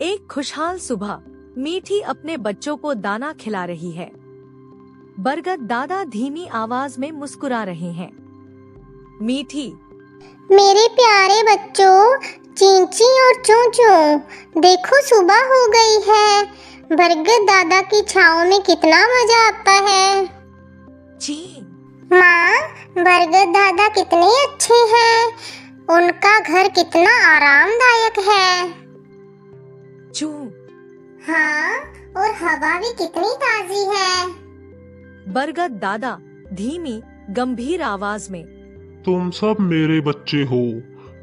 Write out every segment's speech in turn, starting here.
एक खुशहाल सुबह मीठी अपने बच्चों को दाना खिला रही है। बरगद दादा धीमी आवाज में मुस्कुरा रहे हैं। मीठी, मेरे प्यारे बच्चों, चींची और चूचू, देखो सुबह हो गई है। बरगद दादा की छाँव में कितना मजा आता है। ची, माँ, बरगद दादा कितने अच्छे हैं। उनका घर कितना आरामदायक है। चू, हाँ, और हवा भी कितनी ताजी है। बरगद दादा धीमी गंभीर आवाज में। तुम सब मेरे बच्चे हो।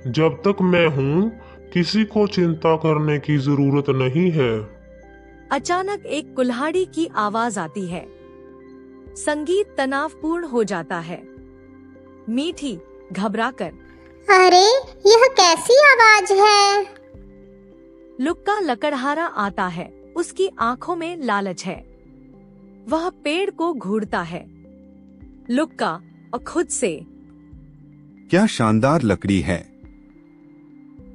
जब तक मैं हूँ, किसी को चिंता करने की जरूरत नहीं है। अचानक एक कुल्हाड़ी की आवाज आती है। संगीत तनावपूर्ण हो जाता है। मीठी घबराकर, अरे, यह कैसी आवाज है। लुक्का लकड़हारा आता है। उसकी आंखों में लालच है। वह पेड़ को घूरता है। लुक्का और खुद से, क्या शानदार लकड़ी है।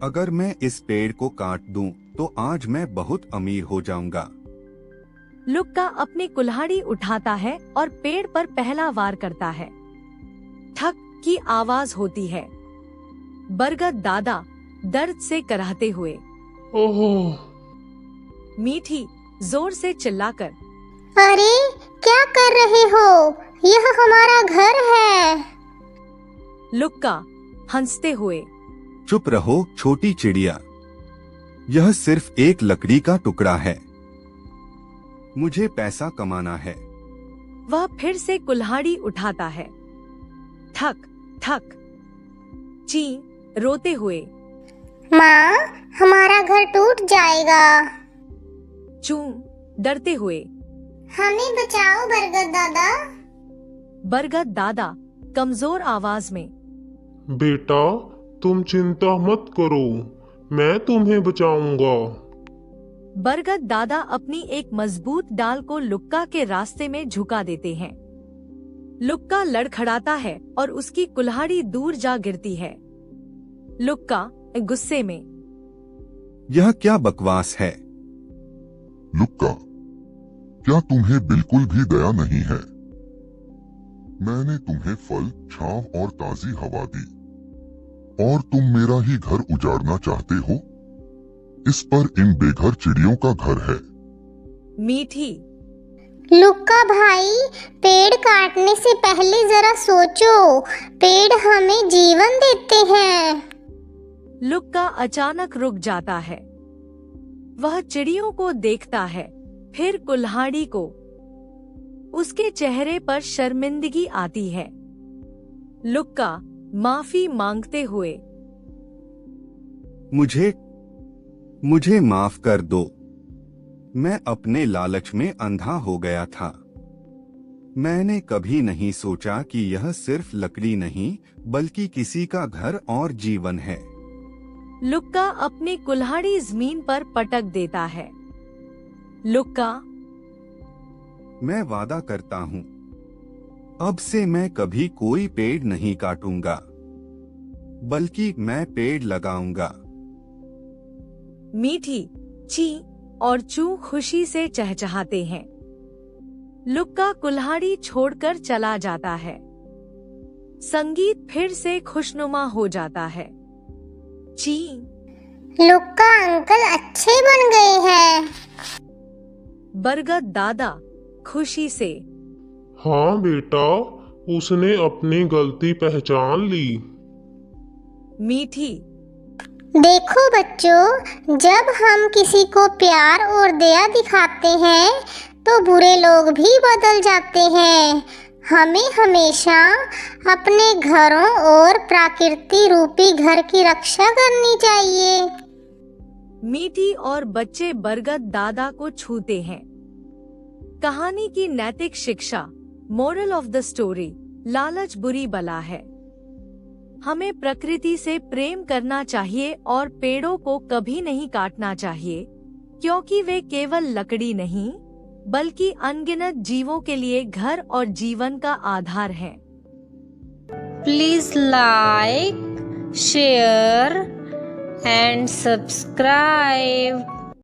अगर मैं इस पेड़ को काट दूं, तो आज मैं बहुत अमीर हो जाऊंगा। लुक्का अपनी कुल्हाड़ी उठाता है और पेड़ पर पहला वार करता है। ठक की आवाज होती है। बरगद दादा दर्द से कराहते हुए, ओह, मीठी जोर से चिल्लाकर, अरे, क्या कर रहे हो। यह हमारा घर है। लुक्का हंसते हुए, चुप रहो छोटी चिड़िया, यह सिर्फ एक लकड़ी का टुकड़ा है। मुझे पैसा कमाना है। वह फिर से कुल्हाड़ी उठाता है। ठक ठक। ची रोते हुए, माँ, हमारा घर टूट जाएगा। चू डरते हुए, हमें बचाओ बरगद दादा। बरगद दादा कमजोर आवाज में, बेटा, तुम चिंता मत करो, मैं तुम्हें बचाऊंगा। बरगद दादा अपनी एक मजबूत डाल को लुक्का के रास्ते में झुका देते हैं। लुक्का लड़खड़ाता है और उसकी कुल्हाड़ी दूर जा गिरती है। लुक्का गुस्से में, यह क्या बकवास है। लुक्का, क्या तुम्हें बिल्कुल भी दया नहीं है। मैंने तुम्हें फल, छांव और ताजी हवा दी, और तुम मेरा ही घर उजाड़ना चाहते हो। इस पर इन बेघर चिड़ियों का घर है। मीठी, लुक्का भाई, पेड़ काटने से पहले जरा सोचो। पेड़ हमें जीवन देते हैं। लुक्का अचानक रुक जाता है। वह चिड़ियों को देखता है, फिर कुल्हाड़ी को। उसके चेहरे पर शर्मिंदगी आती है। लुक्का माफी मांगते हुए, मुझे माफ कर दो। मैं अपने लालच में अंधा हो गया था। मैंने कभी नहीं सोचा कि यह सिर्फ लकड़ी नहीं, बल्कि किसी का घर और जीवन है। लुक्का अपनी कुल्हाड़ी जमीन पर पटक देता है। लुक्का, मैं वादा करता हूँ, अब से मैं कभी कोई पेड़ नहीं काटूंगा, बल्कि मैं पेड़ लगाऊंगा। मीठी, ची और चू खुशी से चहचहाते हैं। लुक्का कुल्हाड़ी छोड़कर चला जाता है। संगीत फिर से खुशनुमा हो जाता है। ची, लुक्का अंकल अच्छे बन गए हैं। बरगद दादा खुशी से, हाँ बेटा, उसने अपनी गलती पहचान ली। मीठी, देखो बच्चों, जब हम किसी को प्यार और दया दिखाते हैं, तो बुरे लोग भी बदल जाते हैं। हमें हमेशा अपने घरों और प्रकृति रूपी घर की रक्षा करनी चाहिए। मीठी और बच्चे बरगद दादा को छूते हैं। कहानी की नैतिक शिक्षा, मोरल ऑफ द स्टोरी, लालच बुरी बला है। हमें प्रकृति से प्रेम करना चाहिए और पेड़ों को कभी नहीं काटना चाहिए, क्योंकि वे केवल लकड़ी नहीं, बल्कि अनगिनत जीवों के लिए घर और जीवन का आधार हैं। Please like, share and subscribe.